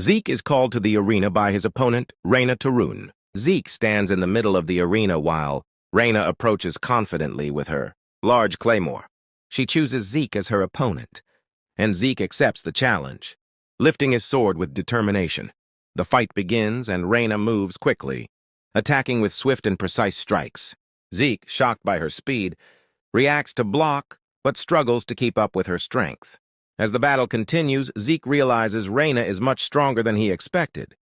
Zeke is called to the arena by his opponent, Reina Tarun. Zeke stands in the middle of the arena while Reina approaches confidently with her large claymore. She chooses Zeke as her opponent, and Zeke accepts the challenge, lifting his sword with determination. The fight begins, and Reina moves quickly, attacking with swift and precise strikes. Zeke, shocked by her speed, reacts to block, but struggles to keep up with her strength. As the battle continues, Zeke realizes Reina is much stronger than he expected,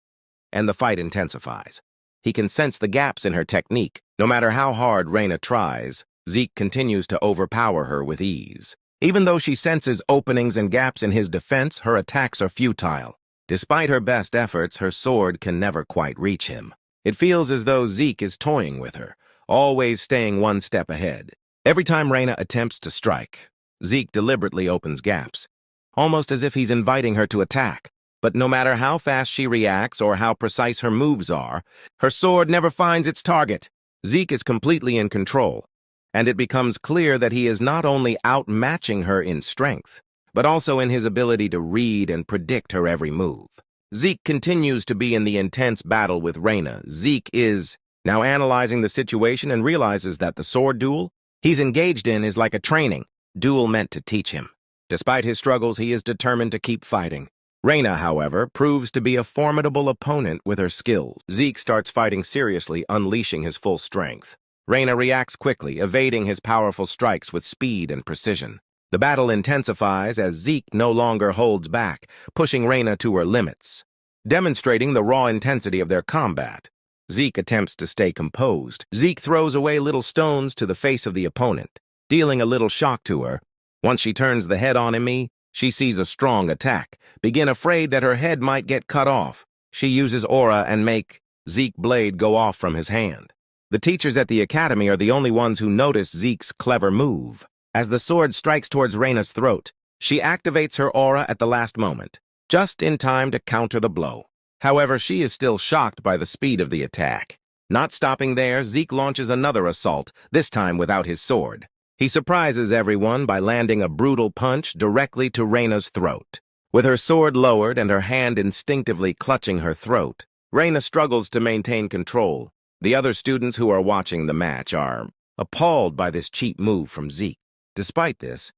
and the fight intensifies. He can sense the gaps in her technique. No matter how hard Reina tries, Zeke continues to overpower her with ease. Even though she senses openings and gaps in his defense, her attacks are futile. Despite her best efforts, her sword can never quite reach him. It feels as though Zeke is toying with her, always staying one step ahead. Every time Reina attempts to strike, Zeke deliberately opens gaps, almost as if he's inviting her to attack. But no matter how fast she reacts or how precise her moves are, her sword never finds its target. Zeke is completely in control, and it becomes clear that he is not only outmatching her in strength, but also in his ability to read and predict her every move. Zeke continues to be in the intense battle with Reina. Zeke is now analyzing the situation and realizes that the sword duel he's engaged in is like a training duel meant to teach him. Despite his struggles, he is determined to keep fighting. Reina, however, proves to be a formidable opponent with her skills. Zeke starts fighting seriously, unleashing his full strength. Reina reacts quickly, evading his powerful strikes with speed and precision. The battle intensifies as Zeke no longer holds back, pushing Reina to her limits. Demonstrating the raw intensity of their combat, Zeke attempts to stay composed. Zeke throws away little stones to the face of the opponent, dealing a little shock to her. Once she turns the head on him, she sees a strong attack. Begin afraid that her head might get cut off, she uses aura and make Zeke's blade go off from his hand. The teachers at the academy are the only ones who notice Zeke's clever move. As the sword strikes towards Reina's throat, she activates her aura at the last moment, just in time to counter the blow. However, she is still shocked by the speed of the attack. Not stopping there, Zeke launches another assault, this time without his sword. He surprises everyone by landing a brutal punch directly to Reina's throat. With her sword lowered and her hand instinctively clutching her throat, Reina struggles to maintain control. The other students who are watching the match are appalled by this cheap move from Zeke. Despite this,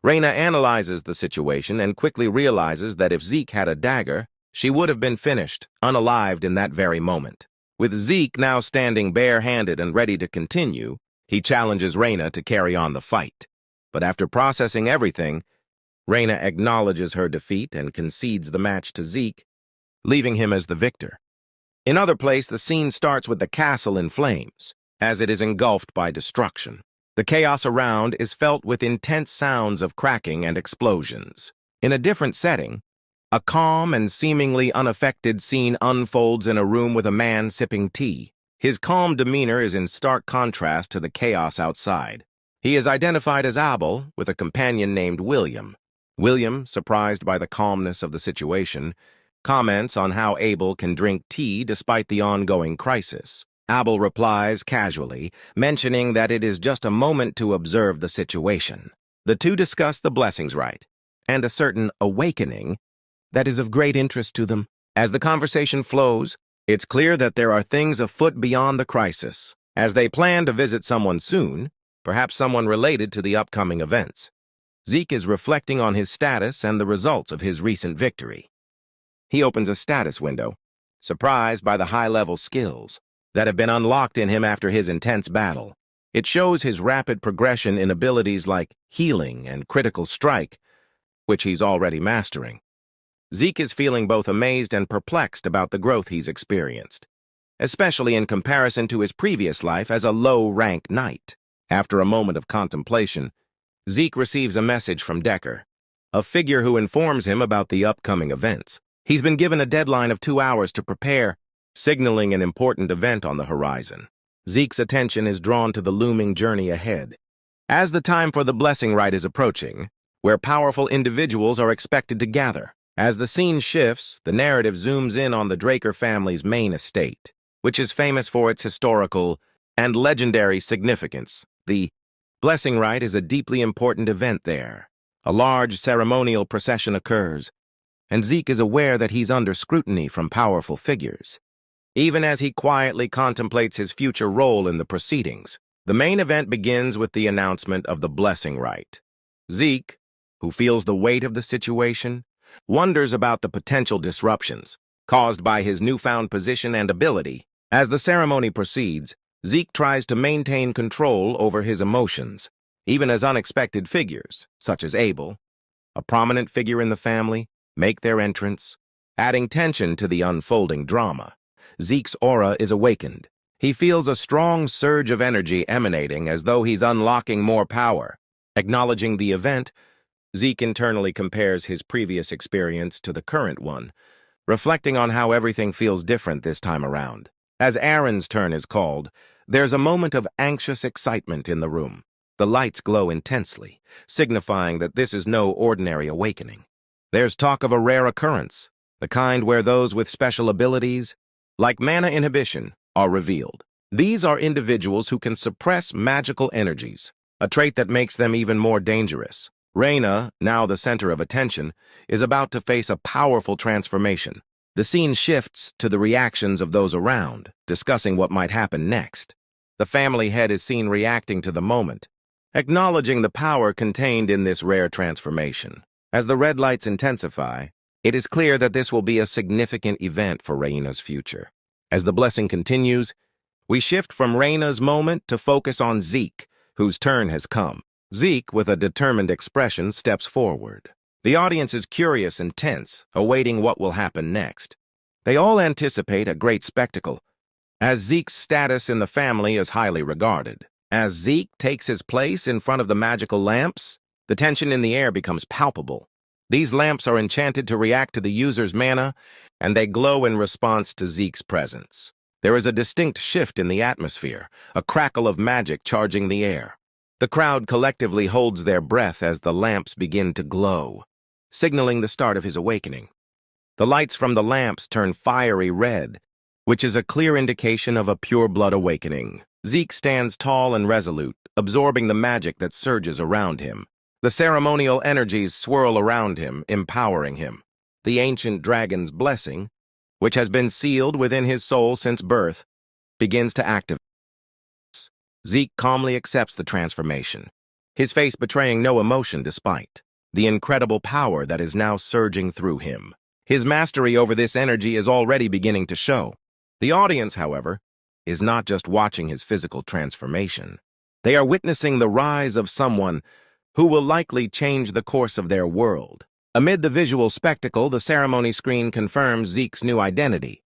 Reina analyzes the situation and quickly realizes that if Zeke had a dagger, she would have been finished, unalived in that very moment. With Zeke now standing bare-handed and ready to continue, he challenges Reina to carry on the fight. But after processing everything, Reina acknowledges her defeat and concedes the match to Zeke, leaving him as the victor. In other place, the scene starts with the castle in flames, as it is engulfed by destruction. The chaos around is felt with intense sounds of cracking and explosions. In a different setting, a calm and seemingly unaffected scene unfolds in a room with a man sipping tea. His calm demeanor is in stark contrast to the chaos outside. He is identified as Abel, with a companion named William. William, surprised by the calmness of the situation, comments on how Abel can drink tea despite the ongoing crisis. Abel replies casually, mentioning that it is just a moment to observe the situation. The two discuss the blessings rite and a certain awakening that is of great interest to them. As the conversation flows, it's clear that there are things afoot beyond the crisis, as they plan to visit someone soon, perhaps someone related to the upcoming events. Zeke is reflecting on his status and the results of his recent victory. He opens a status window, surprised by the high-level skills that have been unlocked in him after his intense battle. It shows his rapid progression in abilities like healing and critical strike, which he's already mastering. Zeke is feeling both amazed and perplexed about the growth he's experienced, especially in comparison to his previous life as a low-rank knight. After a moment of contemplation, Zeke receives a message from Decker, a figure who informs him about the upcoming events. He's been given a deadline of 2 hours to prepare, signaling an important event on the horizon. Zeke's attention is drawn to the looming journey ahead. As the time for the blessing rite is approaching, where powerful individuals are expected to gather. As the scene shifts, the narrative zooms in on the Draker family's main estate, which is famous for its historical and legendary significance. The blessing rite is a deeply important event there. A large ceremonial procession occurs, and Zeke is aware that he's under scrutiny from powerful figures. Even as he quietly contemplates his future role in the proceedings, the main event begins with the announcement of the blessing rite. Zeke, who feels the weight of the situation, wonders about the potential disruptions caused by his newfound position and ability. As the ceremony proceeds, Zeke tries to maintain control over his emotions, even as unexpected figures, such as Abel, a prominent figure in the family, make their entrance, adding tension to the unfolding drama. Zeke's aura is awakened. He feels a strong surge of energy emanating as though he's unlocking more power. Acknowledging the event, Zeke internally compares his previous experience to the current one, reflecting on how everything feels different this time around. As Aaron's turn is called, there's a moment of anxious excitement in the room. The lights glow intensely, signifying that this is no ordinary awakening. There's talk of a rare occurrence, the kind where those with special abilities, like mana inhibition, are revealed. These are individuals who can suppress magical energies, a trait that makes them even more dangerous. Reina, now the center of attention, is about to face a powerful transformation. The scene shifts to the reactions of those around, discussing what might happen next. The family head is seen reacting to the moment, acknowledging the power contained in this rare transformation. As the red lights intensify, it is clear that this will be a significant event for Reina's future. As the blessing continues, we shift from Reina's moment to focus on Zeke, whose turn has come. Zeke, with a determined expression, steps forward. The audience is curious and tense, awaiting what will happen next. They all anticipate a great spectacle, as Zeke's status in the family is highly regarded. As Zeke takes his place in front of the magical lamps, the tension in the air becomes palpable. These lamps are enchanted to react to the user's mana, and they glow in response to Zeke's presence. There is a distinct shift in the atmosphere, a crackle of magic charging the air. The crowd collectively holds their breath as the lamps begin to glow, signaling the start of his awakening. The lights from the lamps turn fiery red, which is a clear indication of a pure-blood awakening. Zeke stands tall and resolute, absorbing the magic that surges around him. The ceremonial energies swirl around him, empowering him. The ancient dragon's blessing, which has been sealed within his soul since birth, begins to activate. Zeke calmly accepts the transformation, his face betraying no emotion despite the incredible power that is now surging through him. His mastery over this energy is already beginning to show. The audience, however, is not just watching his physical transformation. They are witnessing the rise of someone who will likely change the course of their world. Amid the visual spectacle, the ceremony screen confirms Zeke's new identity.